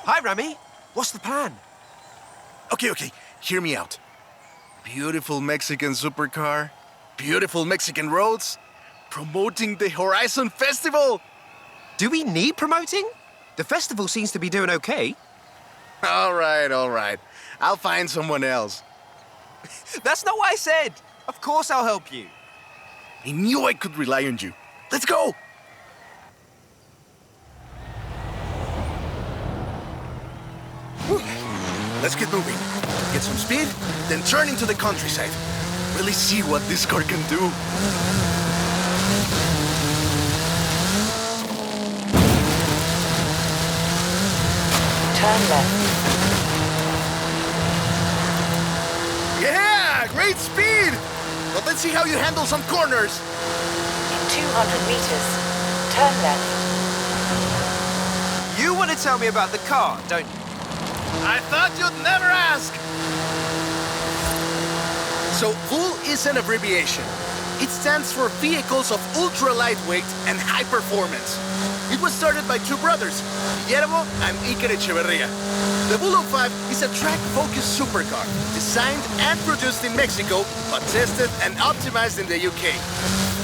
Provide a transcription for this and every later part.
Hi, Rami. What's the plan? Okay, hear me out. Beautiful Mexican supercar, beautiful Mexican roads, promoting the Horizon Festival. Do we need promoting? The festival seems to be doing okay. All right. I'll find someone else. That's not what I said. Of course I'll help you. I knew I could rely on you. Let's go! Whew. Let's get moving. Get some speed, then turn into the countryside. Really see what this car can do. Turn left. Yeah! Great speed! But let's see how you handle some corners. In 200 meters, turn left. You want to tell me about the car, don't you? I thought you'd never ask! So, VUL is an abbreviation. It stands for Vehicles of Ultra Lightweight and High Performance. It was started by two brothers, Guillermo and Iker Echeverria. The VUL 05 is a track-focused supercar, designed and produced in Mexico, but tested and optimized in the UK.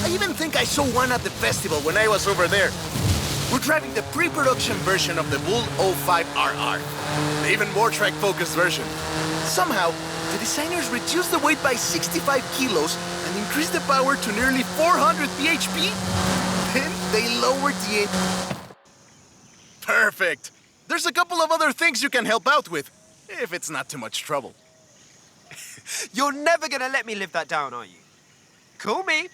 I even think I saw one at the festival when I was over there. We're driving the pre-production version of the VUL 05RR, the even more track-focused version. Somehow, the designers reduced the weight by 65 kilos and increased the power to nearly 400 bhp. Then they lowered the... Perfect! There's a couple of other things you can help out with, if it's not too much trouble. You're never gonna let me live that down, are you? Call me.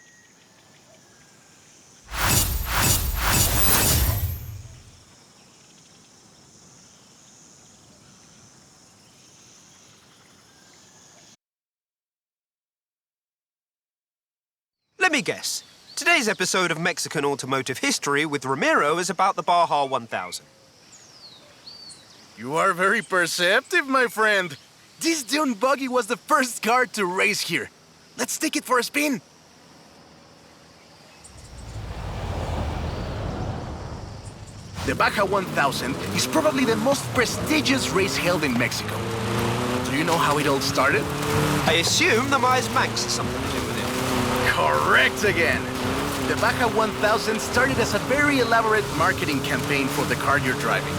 Let me guess. Today's episode of Mexican Automotive History with Ramiro is about the Baja 1000. You are very perceptive, my friend. This dune buggy was the first car to race here. Let's take it for a spin. The Baja 1000 is probably the most prestigious race held in Mexico. Do you know how it all started? I assume the Meyers Manx has something to do with it. Correct again. The Baja 1000 started as a very elaborate marketing campaign for the car you're driving.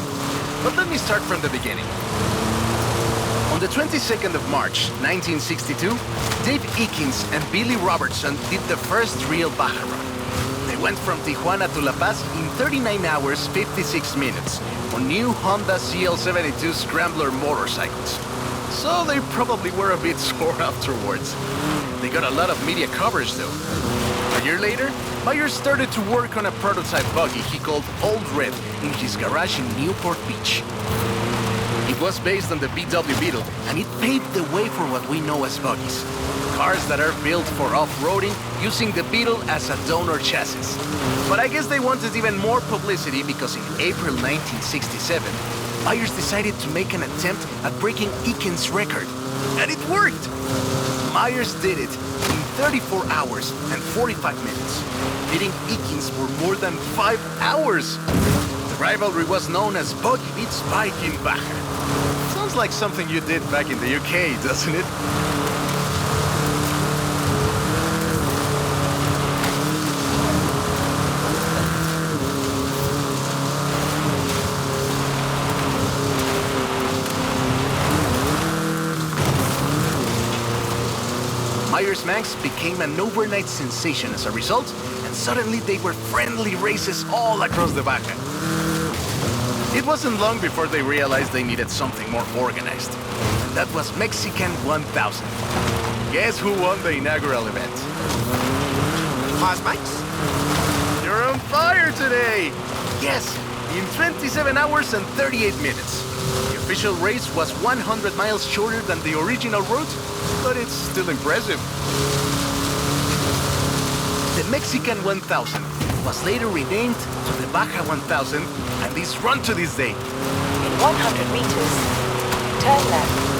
But let me start from the beginning. On the 22nd of March, 1962, Dave Eakins and Billy Robertson did the first real Baja run. They went from Tijuana to La Paz in 39 hours, 56 minutes on new Honda CL72 Scrambler motorcycles. So they probably were a bit sore afterwards. They got a lot of media coverage though. A year later, Meyers started to work on a prototype buggy he called Old Red in his garage in Newport Beach. It was based on the VW Beetle, and it paved the way for what we know as buggies. Cars that are built for off-roading using the Beetle as a donor chassis. But I guess they wanted even more publicity because in April 1967, Meyers decided to make an attempt at breaking Eakins' record. And it worked! Meyers did it in 34 hours and 45 minutes, beating Eakins for more than 5 hours. The rivalry was known as Buggy beats Bike in Baja. Sounds like something you did back in the UK, doesn't it? Meyers Manx became an overnight sensation as a result, and suddenly they were friendly races all across the Baja. It wasn't long before they realized they needed something more organized. And that was Mexican 1000. Guess who won the inaugural event? Meyers Manx? You're on fire today! Yes, in 27 hours and 38 minutes. The official race was 100 miles shorter than the original route, but it's still impressive. The Mexican 1000 was later renamed to the Baja 1000, and is run to this day. In 100 meters, turn left.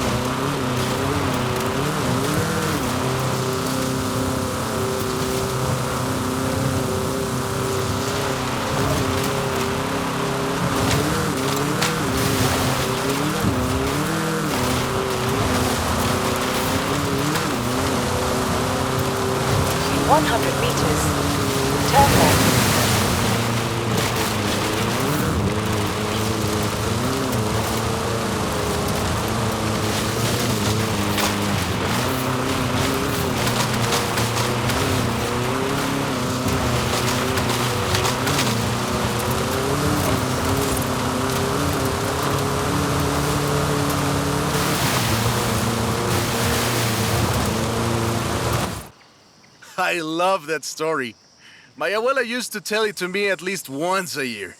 I love that story. My abuela used to tell it to me at least once a year.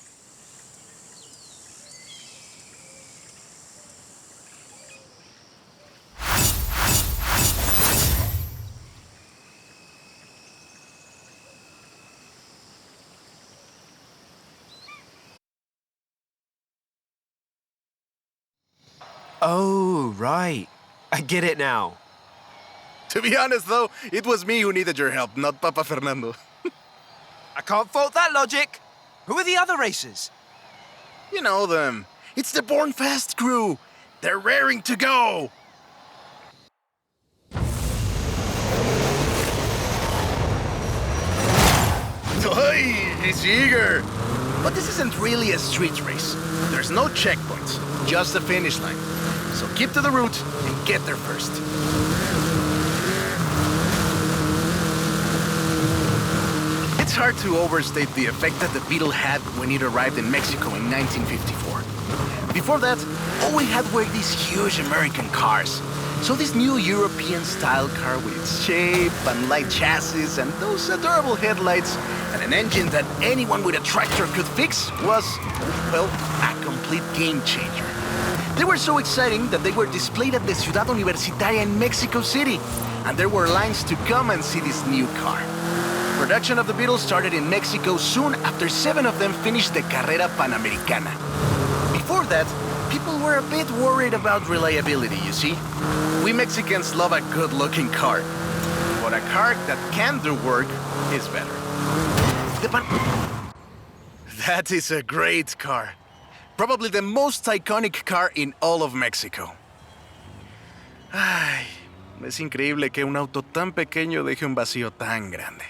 Oh, right. I get it now. To be honest, though, it was me who needed your help, not Papa Fernando. I can't fault that logic. Who are the other racers? You know them. It's the Born Fast crew. They're raring to go. Hey, he's eager. But this isn't really a street race. There's no checkpoints, just a finish line. So keep to the route and get there first. It's hard to overstate the effect that the Beetle had when it arrived in Mexico in 1954. Before that, all we had were these huge American cars. So this new European-style car with its shape and light chassis and those adorable headlights and an engine that anyone with a tractor could fix was, well, a complete game changer. They were so exciting that they were displayed at the Ciudad Universitaria in Mexico City, and there were lines to come and see this new car. Production of the Beetle started in Mexico soon after 7 of them finished the Carrera Panamericana. Before that, people were a bit worried about reliability, you see. We Mexicans love a good-looking car, but a car that can do work is better. That is a great car. Probably the most iconic car in all of Mexico. Ay, es increíble que un auto tan pequeño deje un vacío tan grande.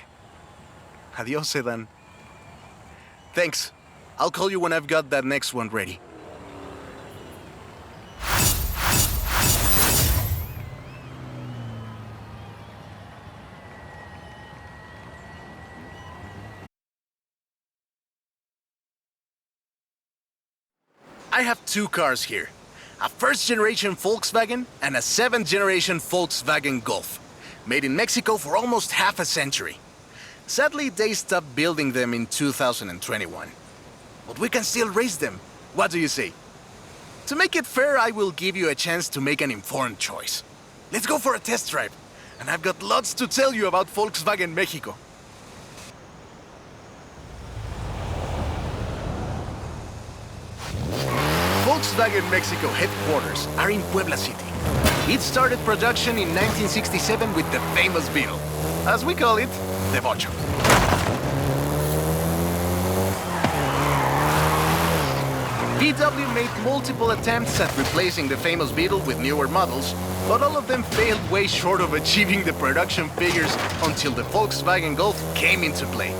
Adiós, sedan. Thanks. I'll call you when I've got that next one ready. I have 2 cars here. A first-generation Volkswagen and a 7th-generation Volkswagen Golf. Made in Mexico for almost half a century. Sadly, they stopped building them in 2021. But we can still race them. What do you say? To make it fair, I will give you a chance to make an informed choice. Let's go for a test drive. And I've got lots to tell you about Volkswagen Mexico. Volkswagen Mexico headquarters are in Puebla City. It started production in 1967 with the famous Beetle. As we call it, the Vocho. VW made multiple attempts at replacing the famous Beetle with newer models, but all of them failed way short of achieving the production figures until the Volkswagen Golf came into play.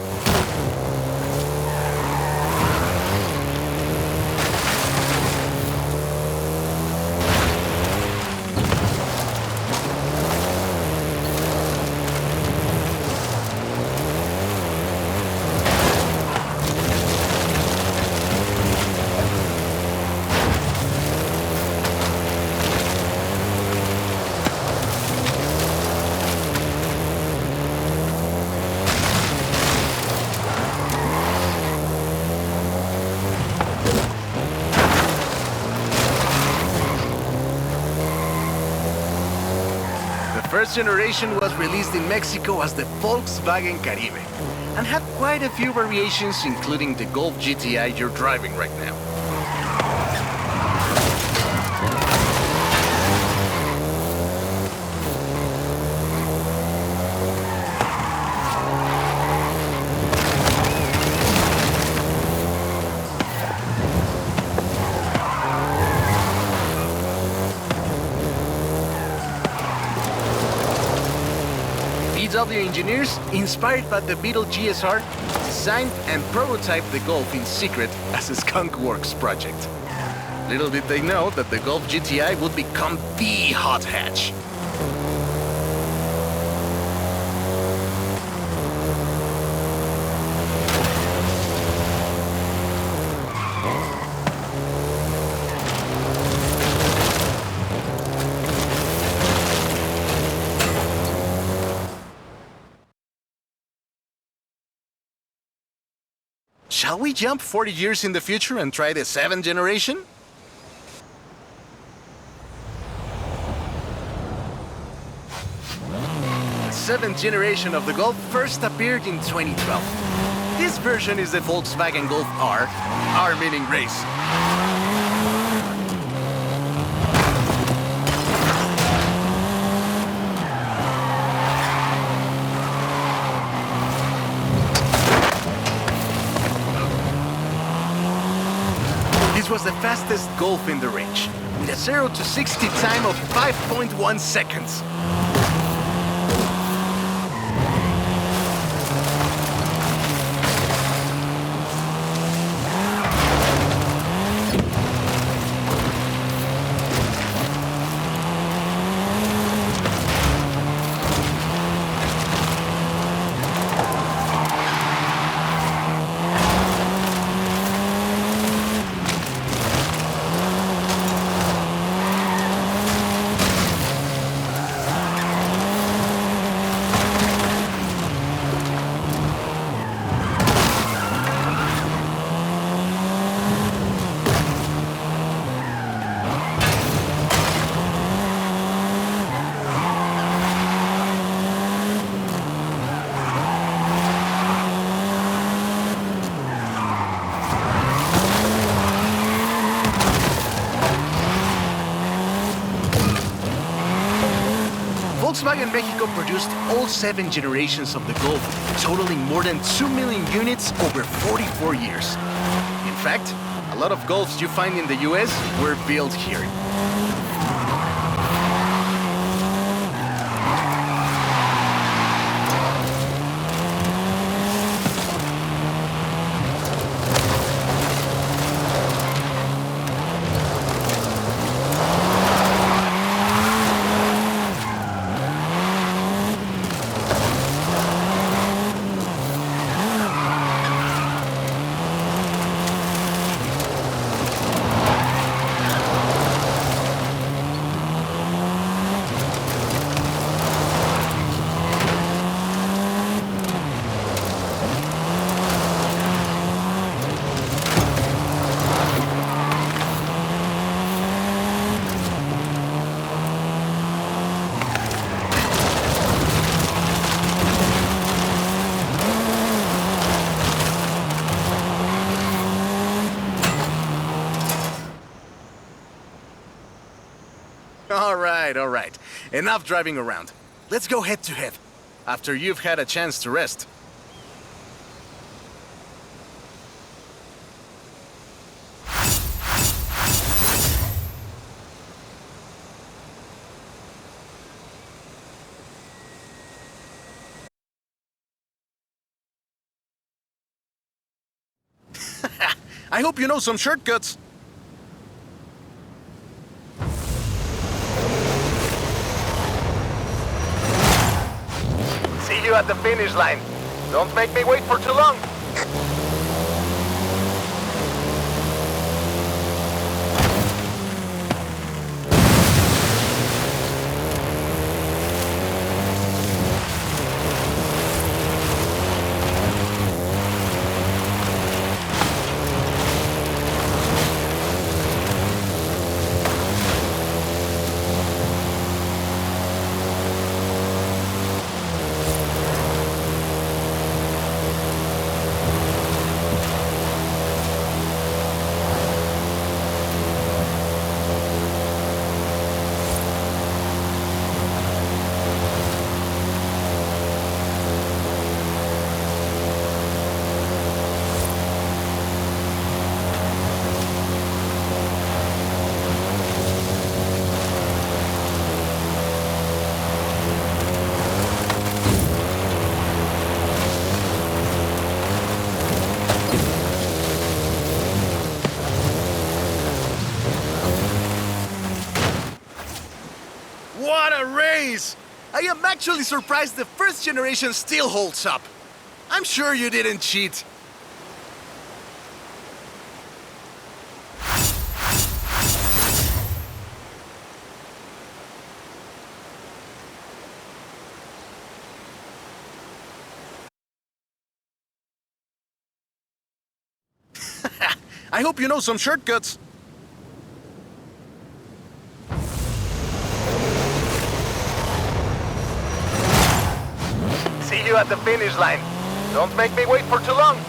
First generation was released in Mexico as the Volkswagen Caribe and had quite a few variations, including the Golf GTI you're driving right now. VW engineers, inspired by the Beetle GSR, designed and prototyped the Golf in secret as a Skunk Works project. Little did they know that the Golf GTI would become the hot hatch. Shall we jump 40 years in the future and try the 7th generation? The 7th generation of the Golf first appeared in 2012. This version is the Volkswagen Golf R, R meaning race. This was the fastest Golf in the range, with a 0 to 60 time of 5.1 seconds. Volkswagen Mexico produced all 7 generations of the Golf, totaling more than 2 million units over 44 years. In fact, a lot of Golfs you find in the US were built here. All right. Enough driving around. Let's go head to head, after you've had a chance to rest. I hope you know some shortcuts. See you at the finish line. Don't make me wait for too long. What a race! I am actually surprised the first generation still holds up. I'm sure you didn't cheat. I hope you know some shortcuts. See you at the finish line. Don't make me wait for too long.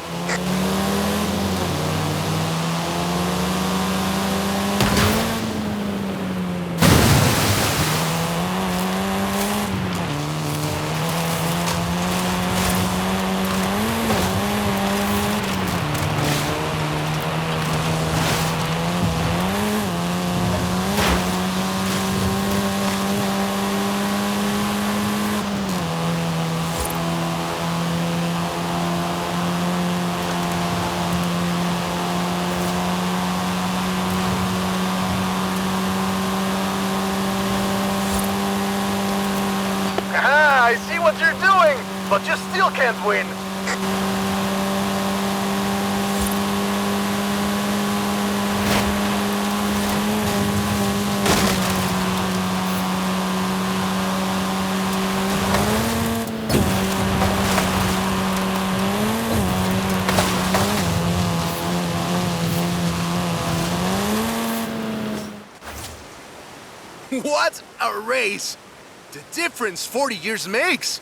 I see what you're doing, but you still can't win. What a race! The difference 40 years makes!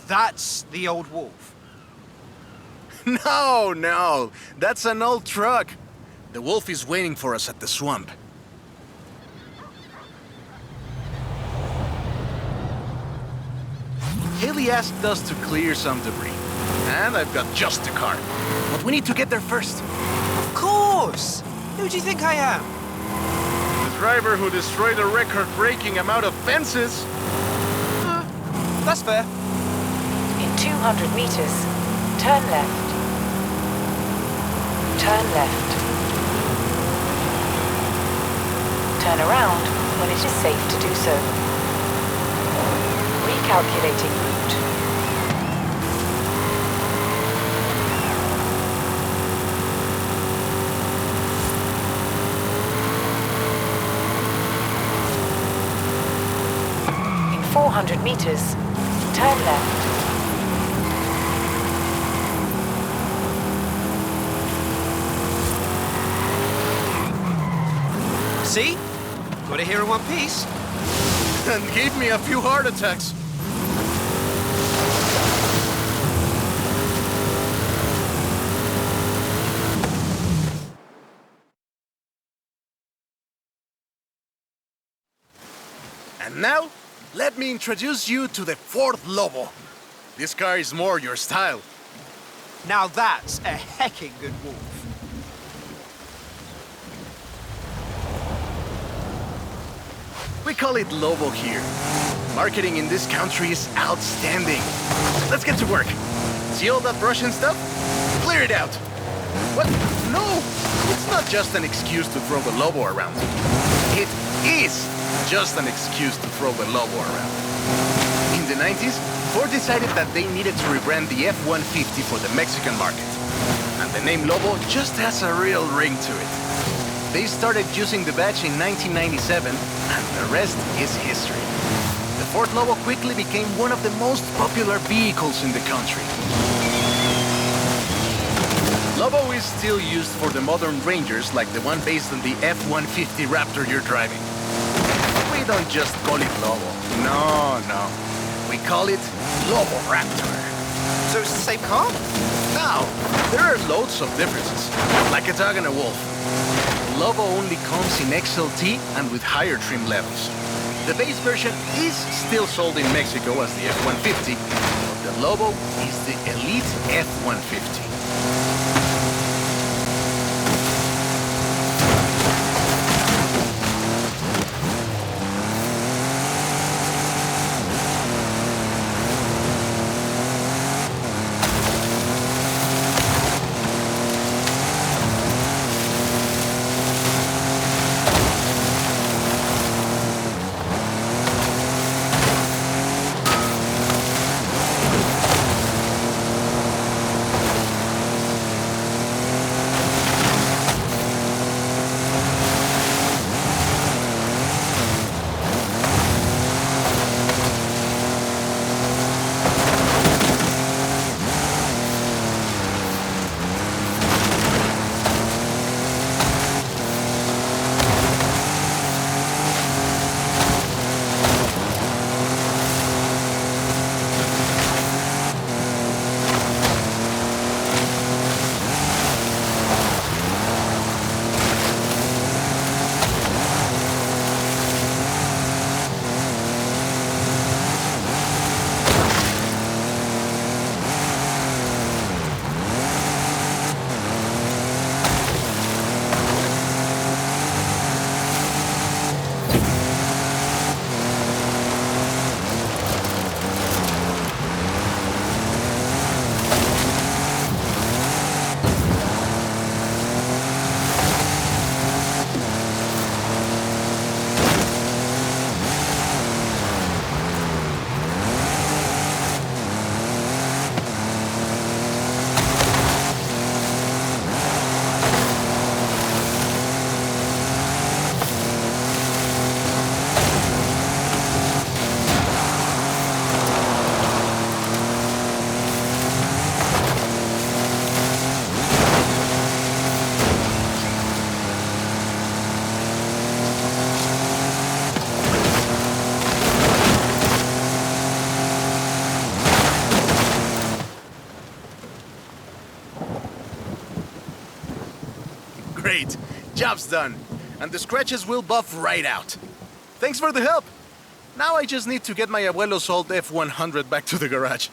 That's the old wolf. No, that's an old truck. The wolf is waiting for us at the swamp. Haley asked us to clear some debris. And I've got just the car. But we need to get there first. Of course! Who do you think I am? The driver who destroyed a record-breaking amount of fences. That's fair. In 200 meters, turn left. Turn left. Turn around when it is safe to do so. Recalculating route. In 400 meters, turn left. See? Got it here in one piece. And gave me a few heart attacks. And now, let me introduce you to the fourth Lobo. This car is more your style. Now that's a hecking good wolf. We call it Lobo here. Marketing in this country is outstanding. Let's get to work. See all that brush and stuff? Clear it out. What? No! It's not just an excuse to throw the Lobo around. It is just an excuse to throw the Lobo around. In the 90s, Ford decided that they needed to rebrand the F-150 for the Mexican market. And the name Lobo just has a real ring to it. They started using the badge in 1997, and the rest is history. The Ford Lobo quickly became one of the most popular vehicles in the country. Lobo is still used for the modern Rangers like the one based on the F-150 Raptor you're driving. We don't just call it Lobo. No. We call it Lobo Raptor. So it's the same car? Now, there are loads of differences, like a dog and a wolf. Lobo only comes in XLT and with higher trim levels. The base version is still sold in Mexico as the F-150, but the Lobo is the elite F-150. Great. Job's done. And the scratches will buff right out. Thanks for the help. Now I just need to get my abuelo's old F100 back to the garage.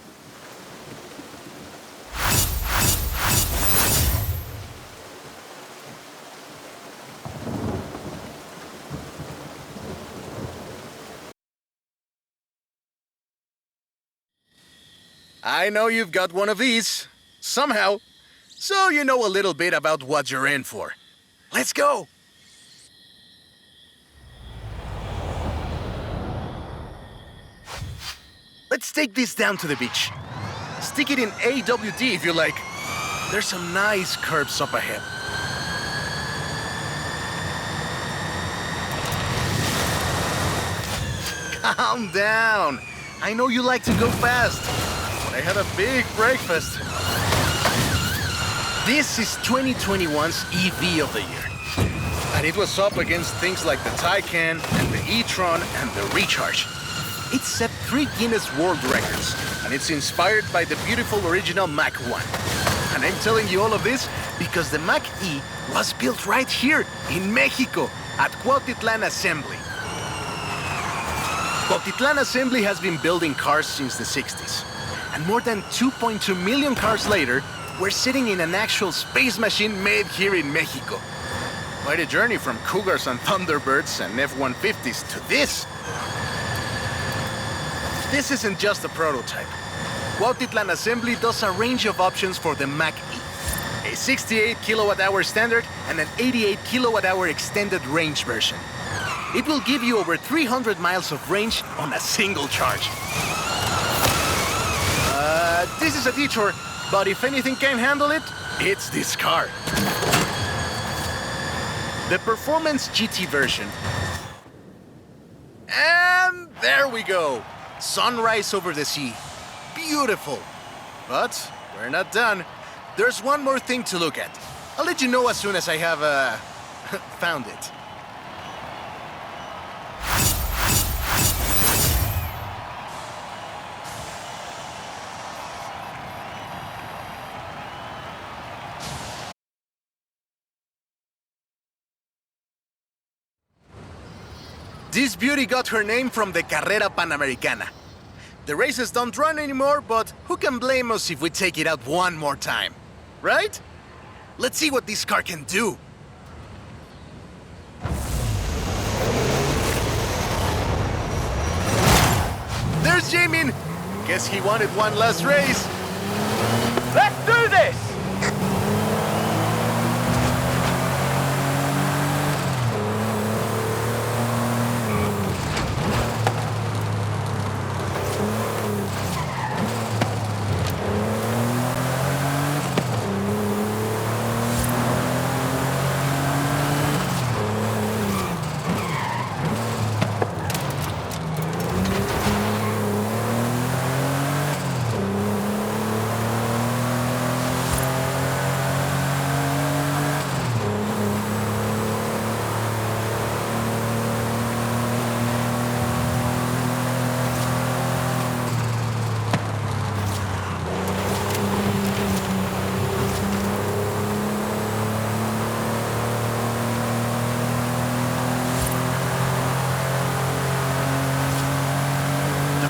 I know you've got one of these, somehow, so you know a little bit about what you're in for. Let's go! Let's take this down to the beach. Stick it in AWD if you like. There's some nice curves up ahead. Calm down. I know you like to go fast, but I had a big breakfast. This is 2021's EV of the year. And it was up against things like the Taycan and the e-tron and the Recharge. It set 3 Guinness World Records, and it's inspired by the beautiful original Mach 1. And I'm telling you all of this because the Mach E was built right here in Mexico at Cuautitlán Assembly. Cuautitlán Assembly has been building cars since the 60s. And more than 2.2 million cars later, we're sitting in an actual space machine made here in Mexico. Quite a journey from Cougars and Thunderbirds and F-150s to this. This isn't just a prototype. Cuautitlán Assembly does a range of options for the Mach E. A 68 kilowatt-hour standard and an 88 kilowatt-hour extended range version. It will give you over 300 miles of range on a single charge. This is a detour, but if anything can handle it, it's this car. The Performance GT version. And there we go. Sunrise over the sea. Beautiful. But we're not done. There's one more thing to look at. I'll let you know as soon as I have, found it. This beauty got her name from the Carrera Panamericana. The races don't run anymore, but who can blame us if we take it out one more time? Right? Let's see what this car can do. There's Jamin! Guess he wanted one last race. Let's do this!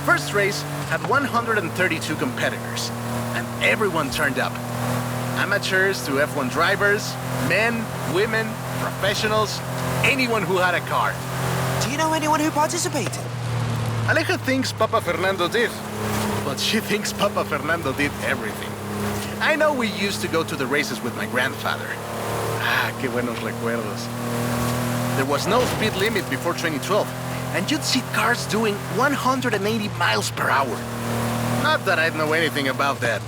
First race had 132 competitors, and everyone turned up. Amateurs to F1 drivers, men, women, professionals, anyone who had a car. Do you know anyone who participated? Aleja thinks Papa Fernando did, but she thinks Papa Fernando did everything. I know we used to go to the races with my grandfather. Ah, qué buenos recuerdos. There was no speed limit before 2012. And you'd see cars doing 180 miles per hour. Not that I'd know anything about that.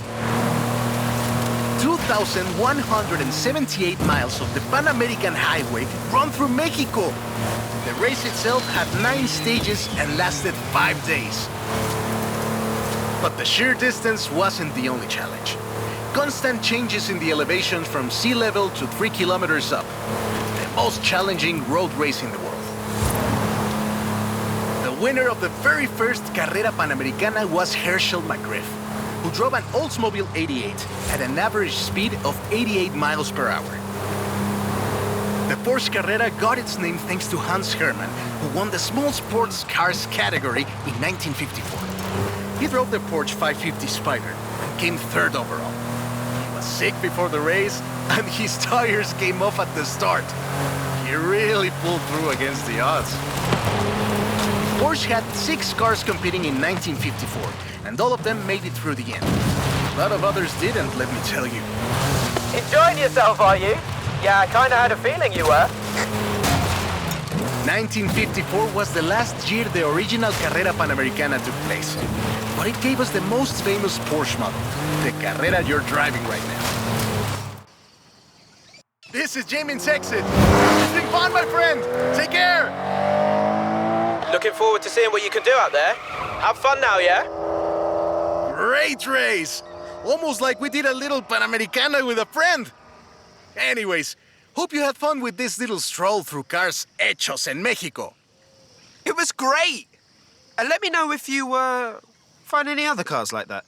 2,178 miles of the Panamericana highway run through Mexico. The race itself had 9 stages and lasted 5 days. But the sheer distance wasn't the only challenge. Constant changes in the elevation from sea level to 3 kilometers up. The most challenging road race in the world. The winner of the very first Carrera Panamericana was Herschel McGriff, who drove an Oldsmobile 88 at an average speed of 88 miles per hour. The Porsche Carrera got its name thanks to Hans Hermann, who won the small sports cars category in 1954. He drove the Porsche 550 Spider and came third overall. He was sick before the race, and his tires came off at the start. He really pulled through against the odds. Porsche had 6 cars competing in 1954, and all of them made it through the end. A lot of others didn't, let me tell you. Enjoying yourself, are you? Yeah, I kinda had a feeling you were. 1954 was the last year the original Carrera Panamericana took place. But it gave us the most famous Porsche model, the Carrera you're driving right now. This is Jamin's exit. It's been fun, my friend. Take care. Looking forward to seeing what you can do out there. Have fun now, yeah? Great race. Almost like we did a little Panamericana with a friend. Anyways, hope you had fun with this little stroll through cars hechos en Mexico. It was great! And let me know if you, find any other cars like that.